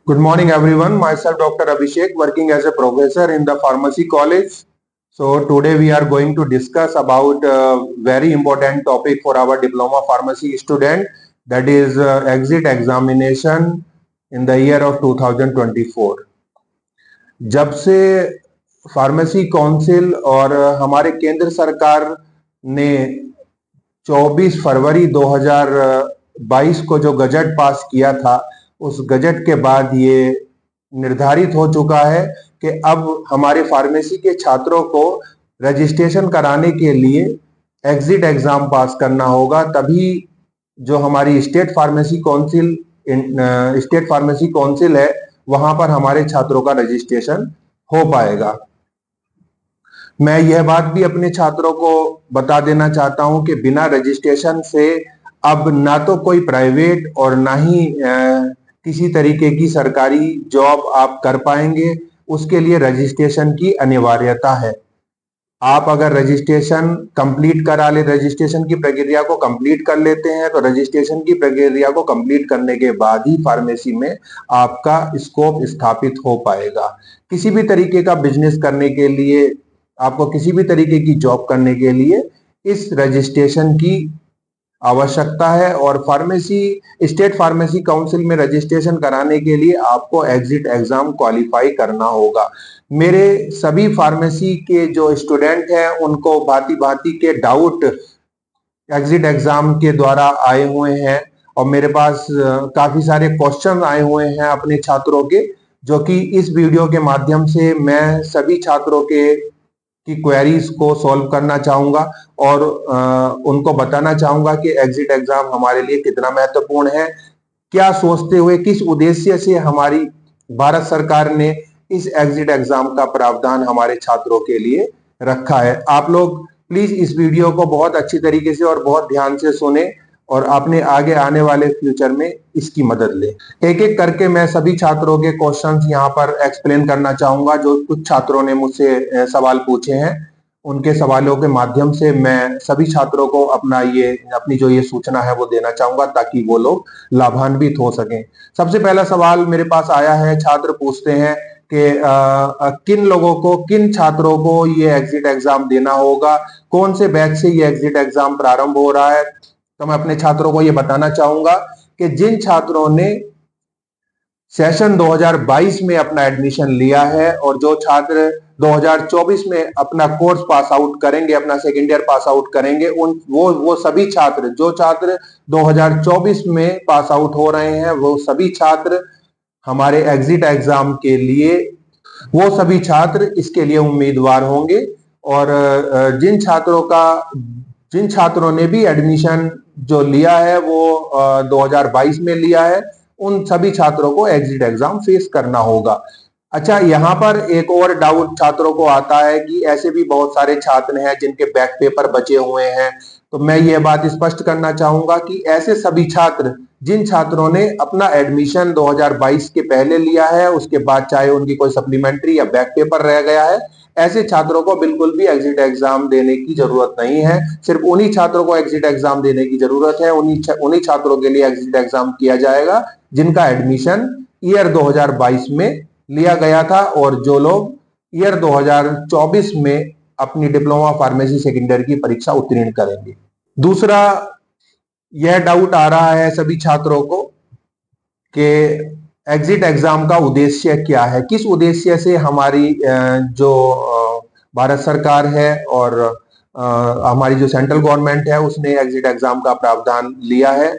Good morning, everyone. Myself, Dr. Abhishek, working as a professor in the pharmacy college. So today we are going to discuss about a very important topic for our diploma pharmacy student, that is exit examination in the year of 2024. जब से pharmacy council और हमारे केंद्र सरकार ने 24 फरवरी 2022 को जो gazette पास किया था, उस गजट के बाद ये निर्धारित हो चुका है कि अब हमारे फार्मेसी के छात्रों को रजिस्ट्रेशन कराने के लिए एग्जिट एग्जाम पास करना होगा, तभी जो हमारी स्टेट फार्मेसी काउंसिल है वहां पर हमारे छात्रों का रजिस्ट्रेशन हो पाएगा। मैं यह बात भी अपने छात्रों को बता देना चाहता हूं कि बिना रजिस्ट्रेशन से अब ना तो कोई प्राइवेट और ना ही किसी तरीके की सरकारी जॉब आप कर पाएंगे। उसके लिए रजिस्ट्रेशन की अनिवार्यता है। आप अगर रजिस्ट्रेशन कंप्लीट करा ले, रजिस्ट्रेशन की प्रक्रिया को कंप्लीट कर लेते हैं, तो रजिस्ट्रेशन की प्रक्रिया को कंप्लीट करने के बाद ही फार्मेसी में आपका स्कोप स्थापित हो पाएगा। किसी भी तरीके का बिजनेस करने के लिए, आपको किसी भी तरीके की जॉब करने के लिए इस रजिस्ट्रेशन की आवश्यकता है। और स्टेट फार्मेसी काउंसिल में रजिस्ट्रेशन कराने के लिए आपको एग्जिट एग्जाम क्वालिफाई करना होगा। मेरे सभी फार्मेसी के जो स्टूडेंट हैं उनको भांति भांति के डाउट एग्जिट एग्जाम के द्वारा आए हुए हैं और मेरे पास काफी सारे क्वेश्चन आए हुए हैं अपने छात्रों के, जो कि इस वीडियो के माध्यम से मैं सभी छात्रों की क्वेरीज को सॉल्व करना चाहूंगा और उनको बताना चाहूंगा कि एग्जिट एग्जाम हमारे लिए कितना महत्वपूर्ण है, क्या सोचते हुए, किस उद्देश्य से हमारी भारत सरकार ने इस एग्जिट एग्जाम का प्रावधान हमारे छात्रों के लिए रखा है। आप लोग प्लीज इस वीडियो को बहुत अच्छी तरीके से और बहुत ध्यान से सुने और अपने आगे आने वाले फ्यूचर में इसकी मदद लें। एक एक करके मैं सभी छात्रों के क्वेश्चंस यहाँ पर एक्सप्लेन करना चाहूंगा। जो कुछ छात्रों ने मुझसे सवाल पूछे हैं, उनके सवालों के माध्यम से मैं सभी छात्रों को अपनी जो ये सूचना है वो देना चाहूंगा, ताकि वो लोग लाभान्वित हो सकें। सबसे पहला सवाल मेरे पास आया है, छात्र पूछते हैं कि किन छात्रों को ये एग्जिट एग्जाम देना होगा, कौन से बैच से ये एग्जिट एग्जाम प्रारंभ हो रहा है। तो मैं अपने छात्रों को ये बताना चाहूंगा कि जिन छात्रों ने सेशन 2022 में अपना एडमिशन लिया है और जो छात्र 2024 में अपना कोर्स पास आउट करेंगे, अपना सेकेंड ईयर पास आउट करेंगे, वो सभी छात्र, जो छात्र 2024 में पास आउट हो रहे हैं, वो सभी छात्र हमारे एग्जिट एग्जाम के लिए, वो सभी छात्र इसके लिए उम्मीदवार होंगे। और जिन छात्रों ने भी एडमिशन जो लिया है वो 2022 में लिया है, उन सभी छात्रों को एग्जिट एग्जाम फेस करना होगा। अच्छा, यहाँ पर एक और डाउट छात्रों को आता है कि ऐसे भी बहुत सारे छात्र हैं जिनके बैक पेपर बचे हुए हैं। तो मैं ये बात स्पष्ट करना चाहूंगा कि ऐसे सभी छात्र, जिन छात्रों ने अपना एडमिशन 2022 के पहले लिया है, उसके बाद चाहे उनकी कोई सप्लीमेंट्री या बैक पेपर रह गया है, ऐसे छात्रों को बिल्कुल भी एग्जिट एग्जाम देने की जरूरत नहीं है। सिर्फ उन्हीं छात्रों को एग्जिट एग्जाम देने की जरूरत है। उन्हीं छात्रों के लिए एग्जिट एग्जाम किया जाएगा जिनका एडमिशन ईयर 2022 में लिया गया था और जो लोग ईयर 2024 में अपनी डिप्लोमा फार्मेसी सेकेंड ईयर की परीक्षा उत्तीर्ण करेंगे। दूसरा, यह डाउट आ रहा है सभी छात्रों को कि एग्जिट एग्जाम का उद्देश्य क्या है, किस उद्देश्य से हमारी जो भारत सरकार है और हमारी जो सेंट्रल गवर्नमेंट है उसने एग्जिट एग्जाम का प्रावधान लिया है।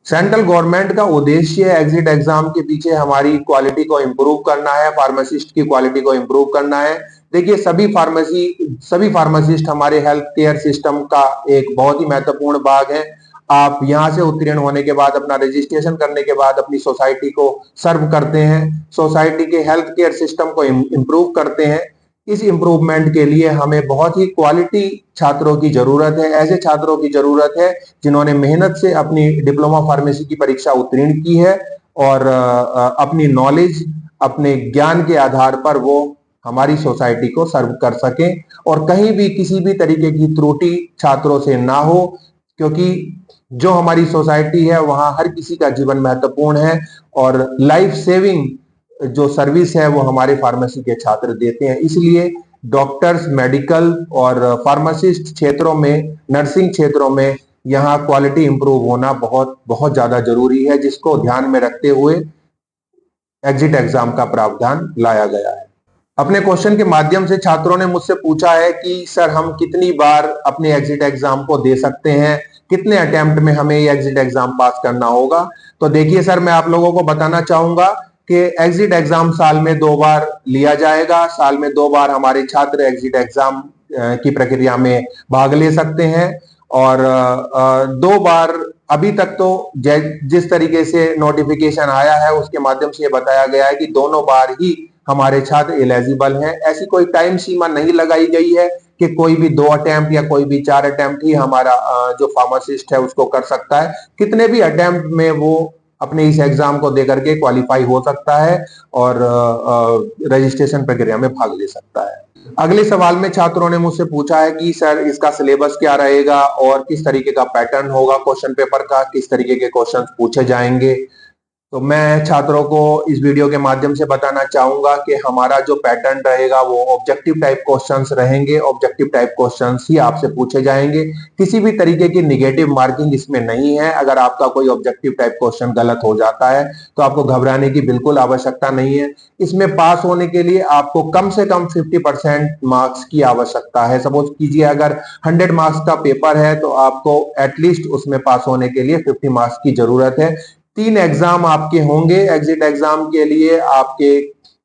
सेंट्रल गवर्नमेंट का उद्देश्य एग्जिट एग्जाम के पीछे हमारी क्वालिटी को इम्प्रूव करना है, फार्मासिस्ट की क्वालिटी को इम्प्रूव करना है। देखिए, सभी फार्मासिस्ट हमारे हेल्थ केयर सिस्टम का एक बहुत ही महत्वपूर्ण भाग है। आप यहाँ से उत्तीर्ण होने के बाद, अपना रजिस्ट्रेशन करने के बाद अपनी सोसाइटी को सर्व करते हैं, सोसाइटी के हेल्थ केयर सिस्टम को इम्प्रूव करते हैं। इस इम्प्रूवमेंट के लिए हमें बहुत ही क्वालिटी छात्रों की जरूरत है, ऐसे छात्रों की जरूरत है जिन्होंने मेहनत से अपनी डिप्लोमा फार्मेसी की परीक्षा उत्तीर्ण की है और अपनी नॉलेज, अपने ज्ञान के आधार पर वो हमारी सोसाइटी को सर्व कर सकें और कहीं भी किसी भी तरीके की त्रुटि छात्रों से ना हो, क्योंकि जो हमारी सोसाइटी है वहां हर किसी का जीवन महत्वपूर्ण है और लाइफ सेविंग जो सर्विस है वो हमारे फार्मेसी के छात्र देते हैं। इसलिए डॉक्टर्स, मेडिकल और फार्मासिस्ट क्षेत्रों में, नर्सिंग क्षेत्रों में यहाँ क्वालिटी इंप्रूव होना बहुत बहुत ज्यादा जरूरी है, जिसको ध्यान में रखते हुए एग्जिट एग्जाम का प्रावधान लाया गया है। अपने क्वेश्चन के माध्यम से छात्रों ने मुझसे पूछा है कि सर हम कितनी बार अपने एग्जिट एग्जाम को दे सकते हैं, कितने अटेम्प्ट में हमें ये एग्जिट एग्जाम पास करना होगा। तो देखिए सर, मैं आप लोगों को बताना चाहूंगा कि एग्जिट एग्जाम साल में 2 बार लिया जाएगा। साल में 2 बार हमारे छात्र एग्जिट एग्जाम की प्रक्रिया में भाग ले सकते हैं। और 2 बार अभी तक तो जिस तरीके से नोटिफिकेशन आया है उसके माध्यम से ये बताया गया है कि दोनों बार ही हमारे छात्र एलिजिबल हैं। ऐसी कोई टाइम सीमा नहीं लगाई गई है कि कोई भी 2 अटेम्प्ट या कोई भी 4 अटेम्प्ट ही हमारा जो फार्मासिस्ट है उसको कर सकता है। कितने भी अटेम्प्ट में वो अपने इस एग्जाम को देकर के क्वालिफाई हो सकता है और रजिस्ट्रेशन प्रक्रिया में भाग ले सकता है। अगले सवाल में छात्रों ने मुझसे पूछा है कि सर इसका सिलेबस क्या रहेगा और किस तरीके का पैटर्न होगा क्वेश्चन पेपर का, किस तरीके के क्वेश्चंस पूछे जाएंगे। तो मैं छात्रों को इस वीडियो के माध्यम से बताना चाहूंगा कि हमारा जो पैटर्न रहेगा वो ऑब्जेक्टिव टाइप क्वेश्चंस रहेंगे। ऑब्जेक्टिव टाइप क्वेश्चंस ही आपसे पूछे जाएंगे। किसी भी तरीके की निगेटिव मार्किंग इसमें नहीं है। अगर आपका कोई ऑब्जेक्टिव टाइप क्वेश्चन गलत हो जाता है तो आपको घबराने की बिल्कुल आवश्यकता नहीं है। इसमें पास होने के लिए आपको कम से कम 50% मार्क्स की आवश्यकता है। सपोज कीजिए अगर 100 मार्क्स का पेपर है तो आपको एटलीस्ट उसमें पास होने के लिए 50 मार्क्स की जरूरत है। 3 एग्जाम आपके होंगे। एग्जिट एग्जाम के लिए आपके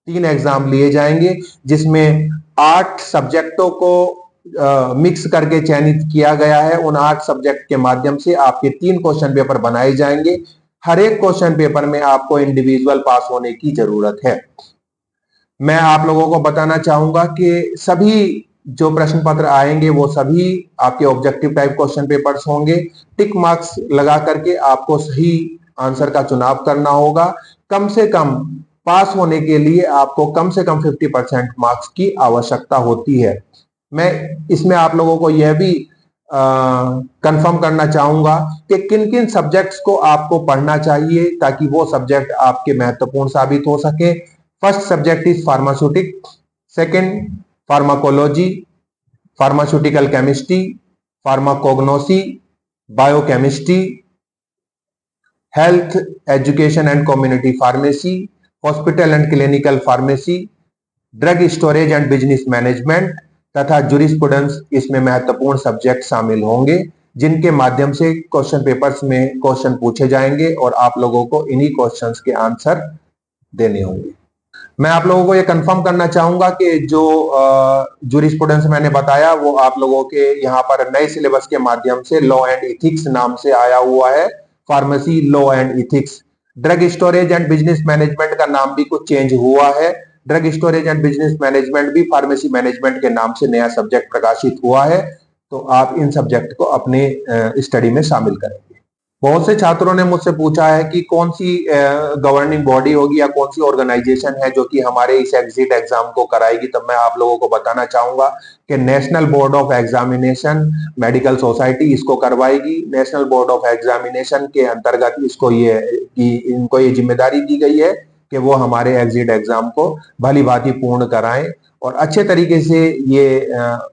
3 एग्जाम लिए जाएंगे, जिसमें 8 सब्जेक्टों को मिक्स करके चयनित किया गया है। उन 8 सब्जेक्ट के माध्यम से आपके 3 क्वेश्चन पेपर बनाए जाएंगे। हर एक क्वेश्चन पेपर में आपको इंडिविजुअल पास होने की जरूरत है। मैं आप लोगों को बताना चाहूंगा कि सभी जो प्रश्न पत्र आएंगे वो सभी आपके ऑब्जेक्टिव टाइप क्वेश्चन पेपर्स होंगे। टिक मार्क्स लगा करके आपको सही आंसर का चुनाव करना होगा। कम से कम पास होने के लिए आपको कम से कम 50% मार्क्स की आवश्यकता होती है। मैं इसमें आप लोगों को यह भी कंफर्म करना चाहूंगा कि किन किन सब्जेक्ट्स को आपको पढ़ना चाहिए ताकि वो सब्जेक्ट आपके महत्वपूर्ण साबित हो सके। First subject is pharmaceutic, second pharmacology, pharmaceutical chemistry, pharmacognosy, biochemistry, health education and community pharmacy, hospital and clinical pharmacy, drug storage and business management तथा जूरिस्प्रूडेंस इसमें महत्वपूर्ण सब्जेक्ट शामिल होंगे, जिनके माध्यम से क्वेश्चन पेपर्स में क्वेश्चन पूछे जाएंगे और आप लोगों को इन्हीं क्वेश्चंस के आंसर देने होंगे। मैं आप लोगों को ये कंफर्म करना चाहूंगा कि जो जूरिस्प्रूडेंस मैंने बताया वो आप लोगों के यहाँ पर नए सिलेबस के माध्यम से लॉ एंड इथिक्स नाम से आया हुआ है। Pharmacy law and ethics. Drug storage and business management का नाम भी कुछ चेंज हुआ है। Drug storage and business management भी फार्मेसी मैनेजमेंट के नाम से नया सब्जेक्ट प्रकाशित हुआ है। तो आप इन सब्जेक्ट को अपने स्टडी में शामिल करेंगे। बहुत से छात्रों ने मुझसे पूछा है कि कौन सी गवर्निंग बॉडी होगी या कौन सी ऑर्गेनाइजेशन है जो कि हमारे इस एग्जिट एग्जाम को कराएगी। तब मैं आप लोगों को बताना चाहूंगा कि national board of examination medical society इसको करवाएगी। नेशनल बोर्ड ऑफ एग्जामिनेशन के अंतर्गत इनको ये जिम्मेदारी दी गई है कि वो हमारे एग्जिट एग्जाम को भली भांति पूर्ण कराएं और अच्छे तरीके से ये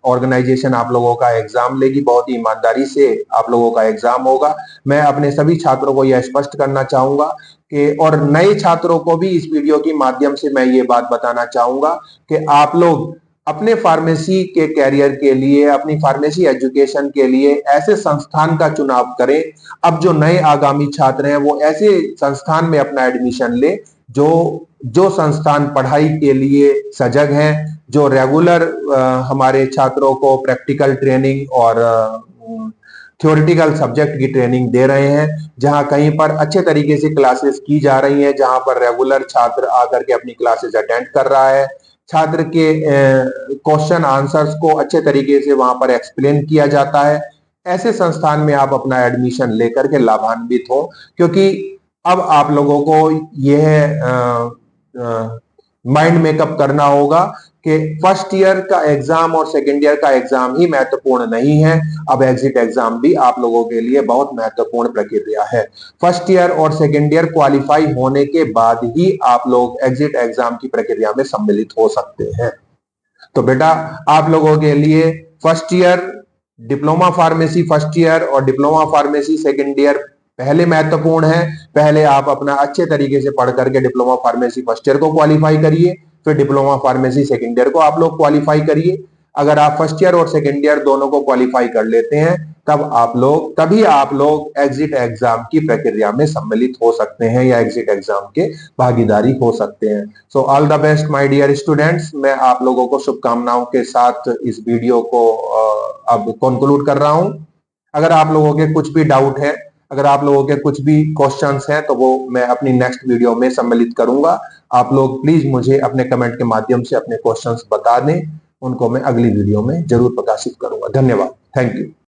ऑर्गेनाइजेशन आप लोगों का एग्जाम लेगी। बहुत ही ईमानदारी से आप लोगों का एग्जाम होगा। मैं अपने सभी छात्रों को यह स्पष्ट करना चाहूंगा कि और नए छात्रों को भी इस वीडियो के माध्यम से मैं ये बात बताना चाहूंगा कि आप लोग अपने फार्मेसी के कैरियर के लिए, अपनी फार्मेसी एजुकेशन के लिए ऐसे संस्थान का चुनाव करें। अब जो नए आगामी छात्र हैं वो ऐसे संस्थान में अपना एडमिशन ले जो संस्थान पढ़ाई के लिए सजग हैं, जो रेगुलर हमारे छात्रों को प्रैक्टिकल ट्रेनिंग और थ्योरेटिकल सब्जेक्ट की ट्रेनिंग दे रहे हैं, जहां कहीं पर अच्छे तरीके से क्लासेस की जा रही हैं, जहां पर रेगुलर छात्र आकर के अपनी क्लासेस अटेंड कर रहा है। छात्र के क्वेश्चन आंसर्स को अच्छे तरीके से वहां पर एक्सप्लेन किया जाता है। ऐसे संस्थान में आप अपना एडमिशन लेकर के लाभान्वित हो, क्योंकि अब आप लोगों को यह माइंड मेकअप करना होगा कि फर्स्ट ईयर का एग्जाम और सेकेंड ईयर का एग्जाम ही महत्वपूर्ण नहीं है, अब एग्जिट एग्जाम भी आप लोगों के लिए बहुत महत्वपूर्ण प्रक्रिया है। फर्स्ट ईयर और सेकेंड ईयर क्वालिफाई होने के बाद ही आप लोग एग्जिट एग्जाम की प्रक्रिया में सम्मिलित हो सकते हैं। तो बेटा आप लोगों के लिए first year diploma pharmacy first year और डिप्लोमा फार्मेसी सेकेंड ईयर पहले महत्वपूर्ण है। पहले आप अपना अच्छे तरीके से पढ़ करके डिप्लोमा फार्मेसी फर्स्ट ईयर को क्वालिफाई करिए, फिर डिप्लोमा फार्मेसी सेकेंड ईयर को आप लोग क्वालिफाई करिए। अगर आप फर्स्ट ईयर और सेकेंड ईयर दोनों को क्वालिफाई कर लेते हैं तभी आप लोग एग्जिट एग्जाम की प्रक्रिया में सम्मिलित हो सकते हैं या एग्जिट एग्जाम के भागीदारी हो सकते हैं। So all the best my dear students, मैं आप लोगों को शुभकामनाओं के साथ इस वीडियो को अब कंक्लूड कर रहा हूं। अगर आप लोगों के कुछ भी डाउट है, अगर आप लोगों के कुछ भी क्वेश्चंस हैं तो वो मैं अपनी नेक्स्ट वीडियो में सम्मिलित करूंगा। आप लोग प्लीज मुझे अपने कमेंट के माध्यम से अपने क्वेश्चंस बता दें, उनको मैं अगली वीडियो में जरूर प्रकाशित करूंगा। धन्यवाद, थैंक यू।